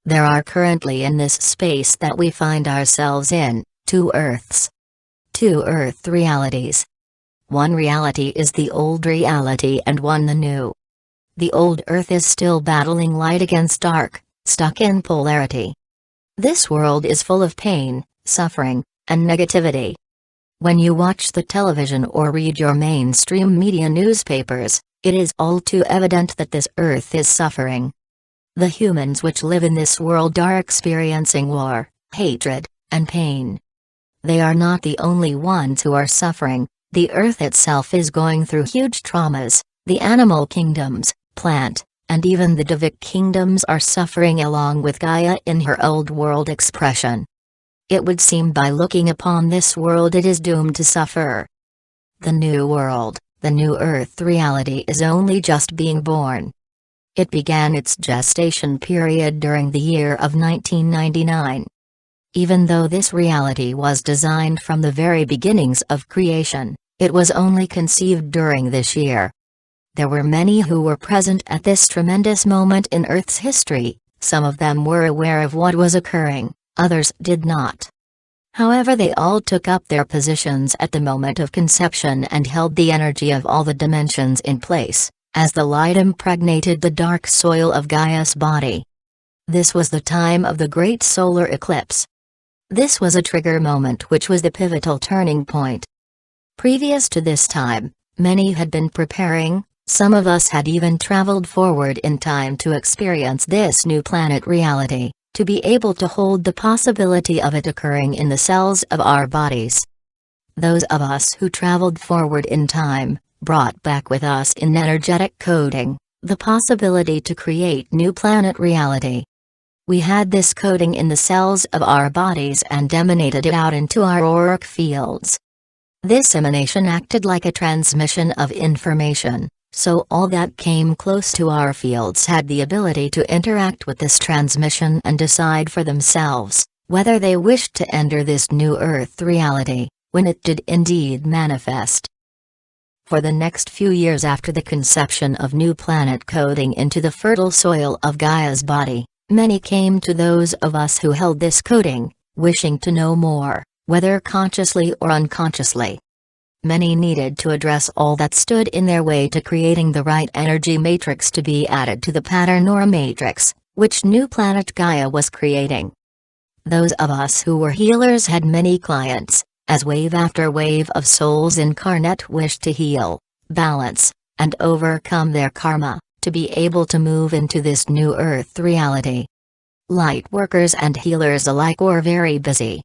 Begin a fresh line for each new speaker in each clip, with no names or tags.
There are currently in this space that we find ourselves in, two Earths. Two Earth realities. One reality is the old reality and one the new. The old Earth is still battling light against dark, stuck in polarity. This world is full of pain, suffering, and negativity. When you watch the television or read your mainstream media newspapers, it is all too evident that this Earth is suffering. The humans which live in this world are experiencing war, hatred, and pain. They are not the only ones who are suffering. The Earth itself is going through huge traumas. The animal kingdoms, plant, and even the Devic kingdoms are suffering along with Gaia in her old world expression. It would seem by looking upon this world it is doomed to suffer. The new world, the new Earth reality is only just being born. It began its gestation period during the year of 1999. Even though this reality was designed from the very beginnings of creation, it was only conceived during this year. There were many who were present at this tremendous moment in Earth's history. Some of them were aware of what was occurring, others did not. However, they all took up their positions at the moment of conception and held the energy of all the dimensions in place, as the light impregnated the dark soil of Gaia's body. This was the time of the great solar eclipse. This was a trigger moment which was the pivotal turning point. Previous to this time, many had been preparing. Some of us had even traveled forward in time to experience this new planet reality, to be able to hold the possibility of it occurring in the cells of our bodies. Those of us who traveled forward in time, brought back with us in energetic coding, the possibility to create new planet reality. We had this coding in the cells of our bodies and emanated it out into our auric fields. This emanation acted like a transmission of information. So all that came close to our fields had the ability to interact with this transmission and decide for themselves whether they wished to enter this new Earth reality, when it did indeed manifest. For the next few years after the conception of new planet coding into the fertile soil of Gaia's body, many came to those of us who held this coding, wishing to know more, whether consciously or unconsciously. Many needed to address all that stood in their way to creating the right energy matrix to be added to the pattern or matrix, which new planet Gaia was creating. Those of us who were healers had many clients, as wave after wave of souls incarnate wished to heal, balance, and overcome their karma, to be able to move into this new Earth reality. Light workers and healers alike were very busy.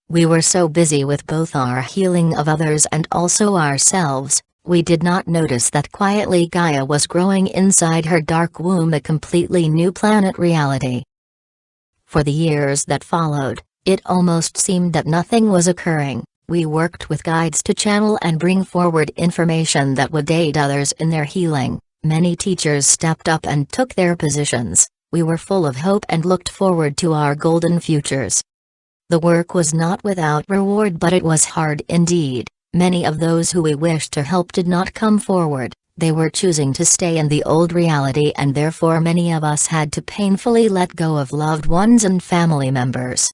We were so busy with both our healing of others and also ourselves, we did not notice that quietly Gaia was growing inside her dark womb a completely new planet reality. For the years that followed, it almost seemed that nothing was occurring. We worked with guides to channel and bring forward information that would aid others in their healing. Many teachers stepped up and took their positions. We were full of hope and looked forward to our golden futures. The work was not without reward, but it was hard indeed. Many of those who we wished to help did not come forward. They were choosing to stay in the old reality, and therefore many of us had to painfully let go of loved ones and family members.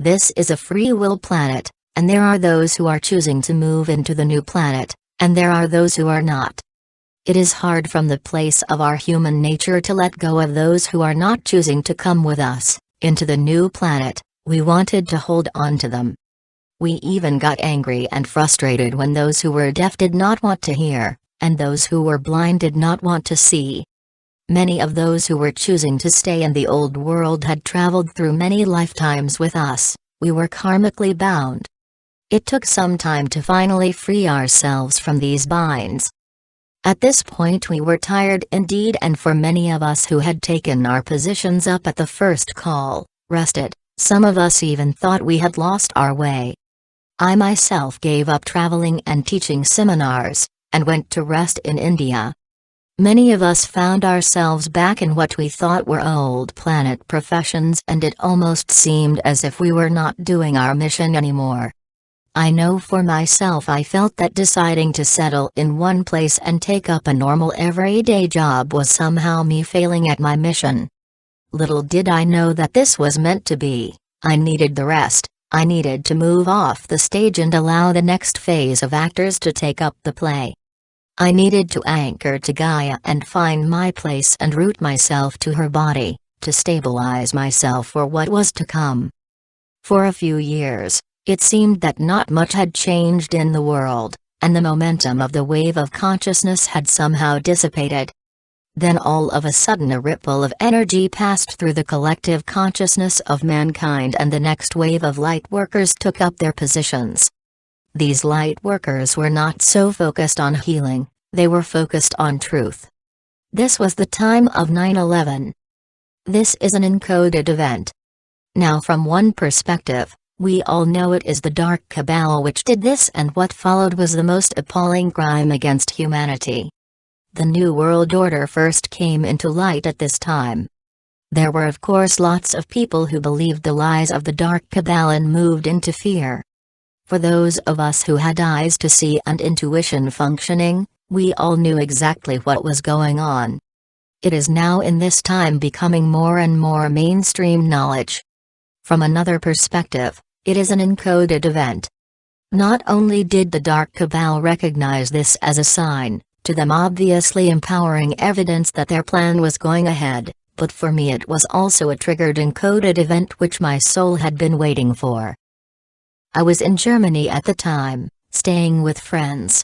This is a free will planet, and there are those who are choosing to move into the new planet, and there are those who are not. It is hard from the place of our human nature to let go of those who are not choosing to come with us into the new planet. We wanted to hold on to them. We even got angry and frustrated when those who were deaf did not want to hear, and those who were blind did not want to see. Many of those who were choosing to stay in the old world had traveled through many lifetimes with us. We were karmically bound. It took some time to finally free ourselves from these binds. At this point we were tired indeed, and for many of us who had taken our positions up at the first call, rested, some of us even thought we had lost our way. I myself gave up traveling and teaching seminars, and went to rest in India. Many of us found ourselves back in what we thought were old planet professions, and it almost seemed as if we were not doing our mission anymore. I know for myself I felt that deciding to settle in one place and take up a normal everyday job was somehow me failing at my mission. Little did I know that this was meant to be. I needed the rest. I needed to move off the stage and allow the next phase of actors to take up the play. I needed to anchor to Gaia and find my place and root myself to her body, to stabilize myself for what was to come. For a few years, it seemed that not much had changed in the world, and the momentum of the wave of consciousness had somehow dissipated. Then all of a sudden a ripple of energy passed through the collective consciousness of mankind, and the next wave of light workers took up their positions. These light workers were not so focused on healing, they were focused on truth. This was the time of 9/11. This is an encoded event. Now from one perspective, we all know it is the dark cabal which did this, and what followed was the most appalling crime against humanity. The New World Order first came into light at this time. There were of course lots of people who believed the lies of the dark cabal and moved into fear. For those of us who had eyes to see and intuition functioning, we all knew exactly what was going on. It is now in this time becoming more and more mainstream knowledge. From another perspective, it is an encoded event. Not only did the dark cabal recognize this as a sign, to them obviously empowering evidence that their plan was going ahead, but for me it was also a triggered encoded event which my soul had been waiting for. I was in Germany at the time, staying with friends.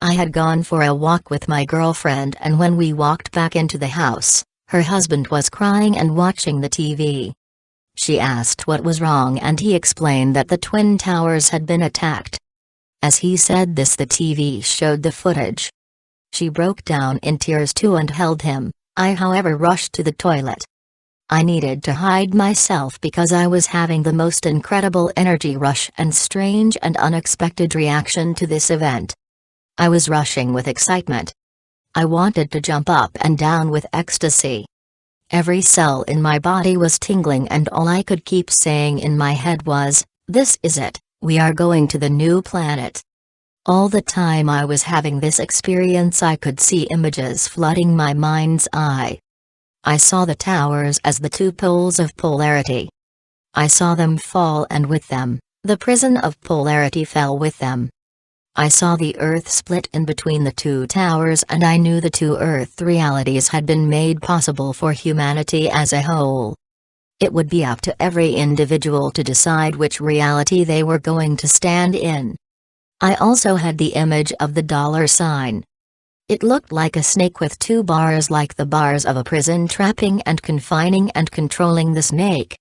I had gone for a walk with my girlfriend, and when we walked back into the house, her husband was crying and watching the TV. She asked what was wrong, and he explained that the Twin Towers had been attacked. As he said this, the TV showed the footage. She broke down in tears too and held him. I however rushed to the toilet. I needed to hide myself because I was having the most incredible energy rush and strange and unexpected reaction to this event. I was rushing with excitement. I wanted to jump up and down with ecstasy. Every cell in my body was tingling, and all I could keep saying in my head was, "This is it, we are going to the new planet." All the time I was having this experience, I could see images flooding my mind's eye. I saw the towers as the two poles of polarity. I saw them fall, and with them, the prison of polarity fell with them. I saw the Earth split in between the two towers, and I knew the two Earth realities had been made possible for humanity as a whole. It would be up to every individual to decide which reality they were going to stand in. I also had the image of the dollar sign. It looked like a snake with two bars, like the bars of a prison, trapping and confining and controlling the snake.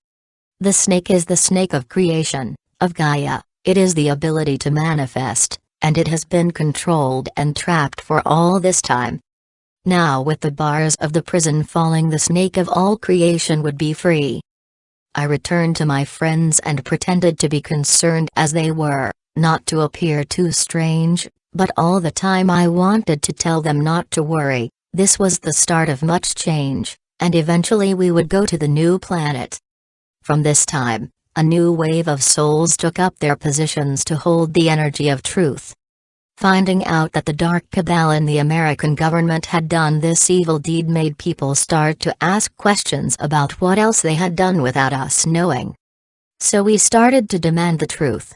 The snake is the snake of creation, of Gaia. It is the ability to manifest, and it has been controlled and trapped for all this time. Now with the bars of the prison falling, the snake of all creation would be free. I returned to my friends and pretended to be concerned as they were, not to appear too strange, but all the time I wanted to tell them not to worry. This was the start of much change, and eventually we would go to the new planet. From this time, a new wave of souls took up their positions to hold the energy of truth. Finding out that the dark cabal in the American government had done this evil deed made people start to ask questions about what else they had done without us knowing. So we started to demand the truth.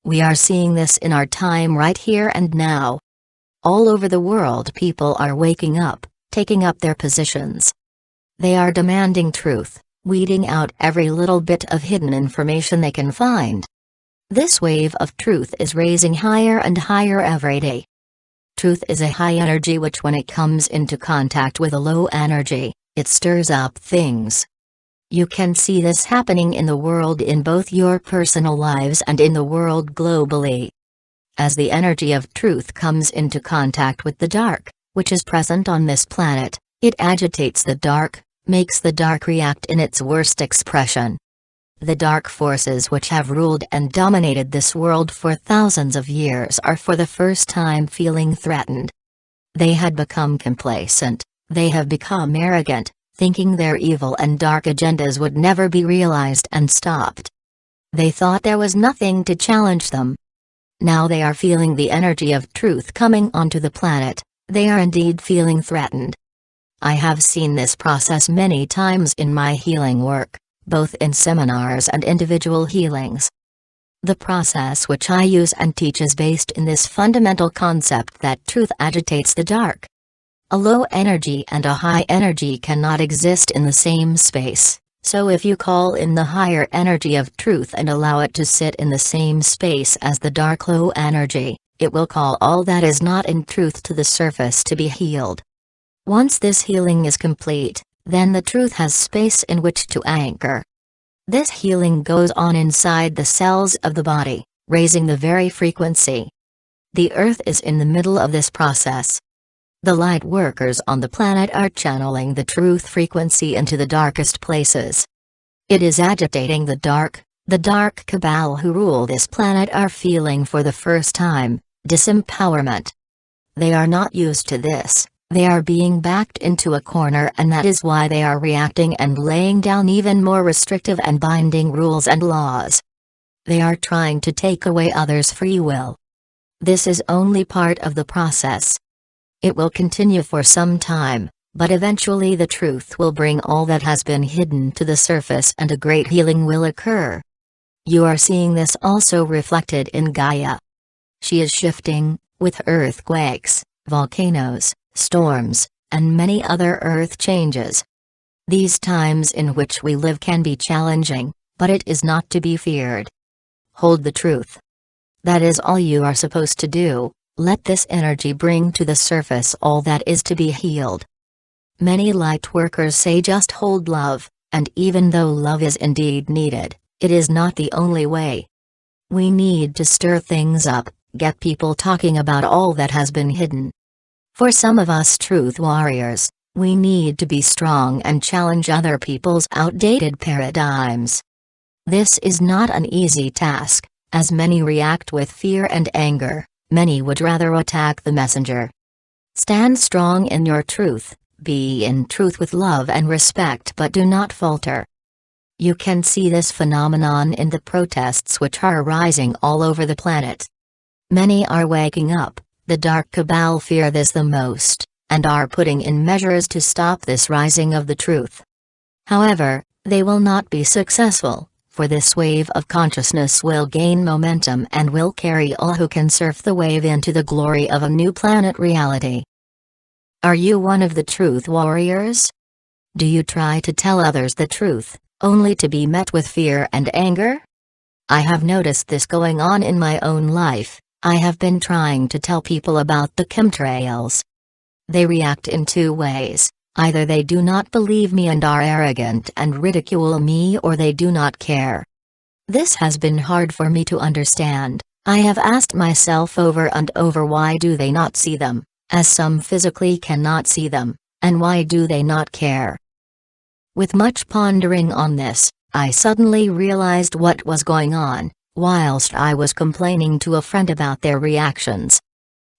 We are seeing this in our time right here and now. All over the world people are waking up, taking up their positions. They are demanding truth, weeding out every little bit of hidden information they can find. This wave of truth is raising higher and higher every day. Truth is a high energy which, when it comes into contact with a low energy, it stirs up things. You can see this happening in the world, in both your personal lives and in the world globally. As the energy of truth comes into contact with the dark, which is present on this planet, it agitates the dark, makes the dark react in its worst expression. The dark forces which have ruled and dominated this world for thousands of years are for the first time feeling threatened. They had become complacent, they have become arrogant, thinking their evil and dark agendas would never be realized and stopped. They thought there was nothing to challenge them. Now they are feeling the energy of truth coming onto the planet. They are indeed feeling threatened. I have seen this process many times in my healing work, both in seminars and individual healings. The process which I use and teach is based in this fundamental concept that truth agitates the dark. A low energy and a high energy cannot exist in the same space, so if you call in the higher energy of truth and allow it to sit in the same space as the dark low energy, it will call all that is not in truth to the surface to be healed. Once this healing is complete, then the truth has space in which to anchor. This healing goes on inside the cells of the body, raising the very frequency. The Earth is in the middle of this process. The light workers on the planet are channeling the truth frequency into the darkest places. It is agitating the dark cabal who rule this planet are feeling for the first time, disempowerment. They are not used to this. They are being backed into a corner, and that is why they are reacting and laying down even more restrictive and binding rules and laws. They are trying to take away others' free will. This is only part of the process. It will continue for some time, but eventually the truth will bring all that has been hidden to the surface and a great healing will occur. You are seeing this also reflected in Gaia. She is shifting, with earthquakes, volcanoes, storms, and many other earth changes. These times in which we live can be challenging, but it is not to be feared. Hold the truth. That is all you are supposed to do. Let this energy bring to the surface all that is to be healed. Many light workers say just hold love, and even though love is indeed needed, it is not the only way. We need to stir things up, get people talking about all that has been hidden. For some of us truth warriors, we need to be strong and challenge other people's outdated paradigms. This is not an easy task, as many react with fear and anger, many would rather attack the messenger. Stand strong in your truth, be in truth with love and respect, but do not falter. You can see this phenomenon in the protests which are rising all over the planet. Many are waking up. The dark cabal fear this the most, and are putting in measures to stop this rising of the truth. However, they will not be successful, for this wave of consciousness will gain momentum and will carry all who can surf the wave into the glory of a new planet reality. Are you one of the truth warriors? Do you try to tell others the truth, only to be met with fear and anger? I have noticed this going on in my own life. I have been trying to tell people about the chemtrails. They react in two ways: either they do not believe me and are arrogant and ridicule me, or they do not care. This has been hard for me to understand. I have asked myself over and over, why do they not see them, as some physically cannot see them, and why do they not care? With much pondering on this, I suddenly realized what was going on. Whilst I was complaining to a friend about their reactions,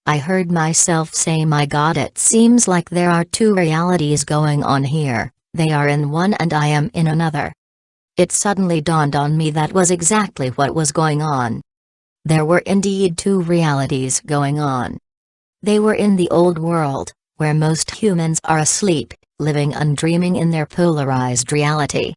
I heard myself say, my God, it seems like there are two realities going on here. They are in one and I am in another. It suddenly dawned on me that was exactly what was going on. There were indeed two realities going on. They were in the old world, where most humans are asleep, living and dreaming in their polarized reality.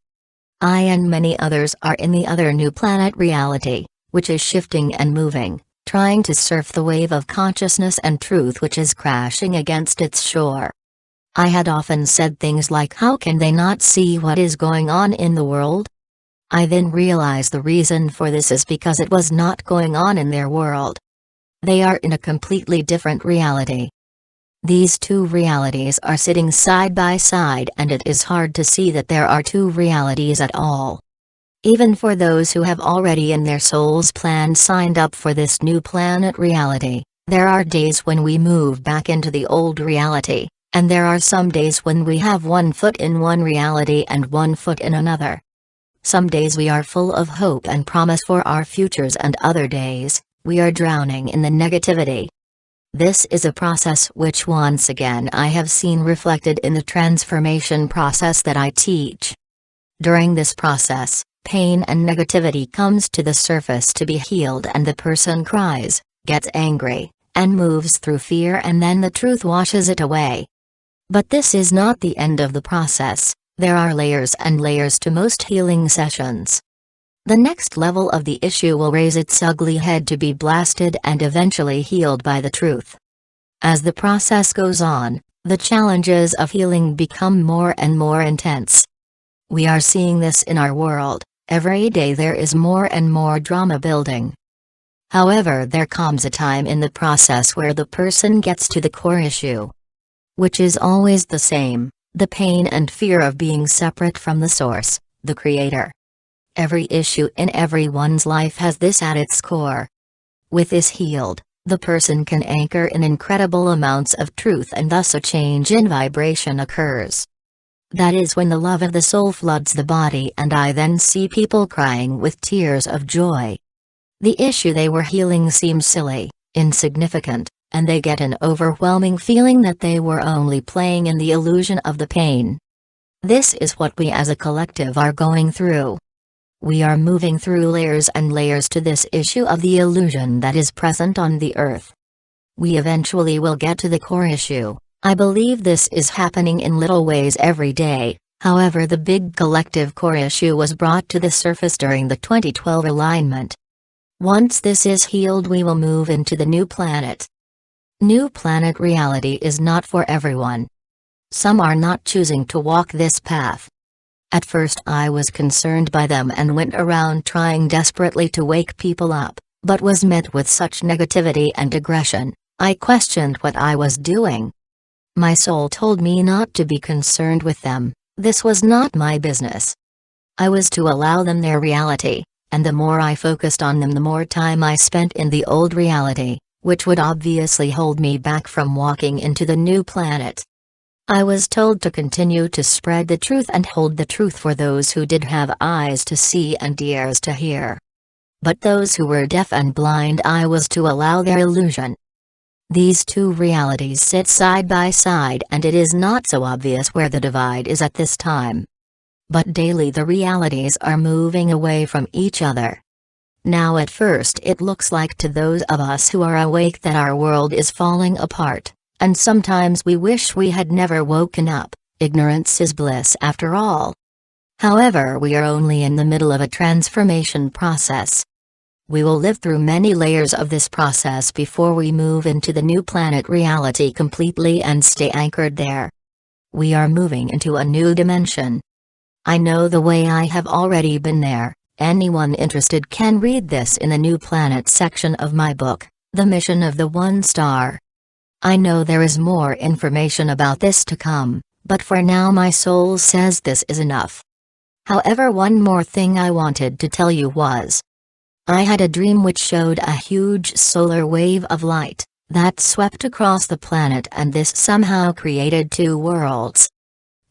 I and many others are in the other new planet reality, which is shifting and moving, trying to surf the wave of consciousness and truth which is crashing against its shore. I had often said things like, how can they not see what is going on in the world? I then realized the reason for this is because it was not going on in their world. They are in a completely different reality. These two realities are sitting side by side, and it is hard to see that there are two realities at all. Even for those who have already in their soul's plan signed up for this new planet reality, there are days when we move back into the old reality, and there are some days when we have one foot in one reality and one foot in another. Some days we are full of hope and promise for our futures, and other days, we are drowning in the negativity. This is a process which once again I have seen reflected in the transformation process that I teach. During this process, pain and negativity comes to the surface to be healed, and the person cries, gets angry, and moves through fear, and then the truth washes it away. But this is not the end of the process. There are layers and layers to most healing sessions. The next level of the issue will raise its ugly head to be blasted and eventually healed by the truth. As the process goes on, the challenges of healing become more and more intense. We are seeing this in our world. Every day there is more and more drama building. However, there comes a time in the process where the person gets to the core issue, which is always the same: the pain and fear of being separate from the source, the creator. Every issue in everyone's life has this at its core. With this healed, the person can anchor in incredible amounts of truth, and thus a change in vibration occurs. That is when the love of the soul floods the body, and I then see people crying with tears of joy. The issue they were healing seems silly, insignificant, and they get an overwhelming feeling that they were only playing in the illusion of the pain. This is what we as a collective are going through. We are moving through layers and layers to this issue of the illusion that is present on the earth. We eventually will get to the core issue. I believe this is happening in little ways every day. However, the big collective core issue was brought to the surface during the 2012 alignment. Once this is healed, we will move into the new planet. New planet reality is not for everyone. Some are not choosing to walk this path. At first I was concerned by them and went around trying desperately to wake people up, but was met with such negativity and aggression. I questioned what I was doing. My soul told me not to be concerned with them. This was not my business. I was to allow them their reality, and the more I focused on them, the more time I spent in the old reality, which would obviously hold me back from walking into the new planet. I was told to continue to spread the truth and hold the truth for those who did have eyes to see and ears to hear. But those who were deaf and blind, I was to allow their illusion. These two realities sit side by side, and it is not so obvious where the divide is at this time. But daily the realities are moving away from each other. Now at first it looks like to those of us who are awake that our world is falling apart. And sometimes we wish we had never woken up. Ignorance is bliss after all. However, we are only in the middle of a transformation process. We will live through many layers of this process before we move into the new planet reality completely and stay anchored there. We are moving into a new dimension. I know the way. I have already been there. Anyone interested can read this in the New Planet section of my book, The Mission of the One Star. I know there is more information about this to come, but for now my soul says this is enough. However, one more thing I wanted to tell you was, I had a dream which showed a huge solar wave of light that swept across the planet, and this somehow created two worlds.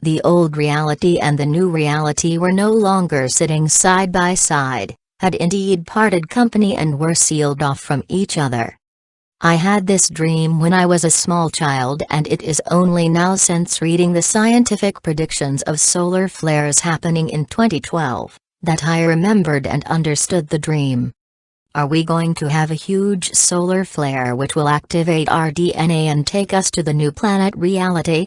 The old reality and the new reality were no longer sitting side by side, had indeed parted company and were sealed off from each other. I had this dream when I was a small child, and it is only now, since reading the scientific predictions of solar flares happening in 2012, that I remembered and understood the dream. Are we going to have a huge solar flare which will activate our DNA and take us to the new planet reality?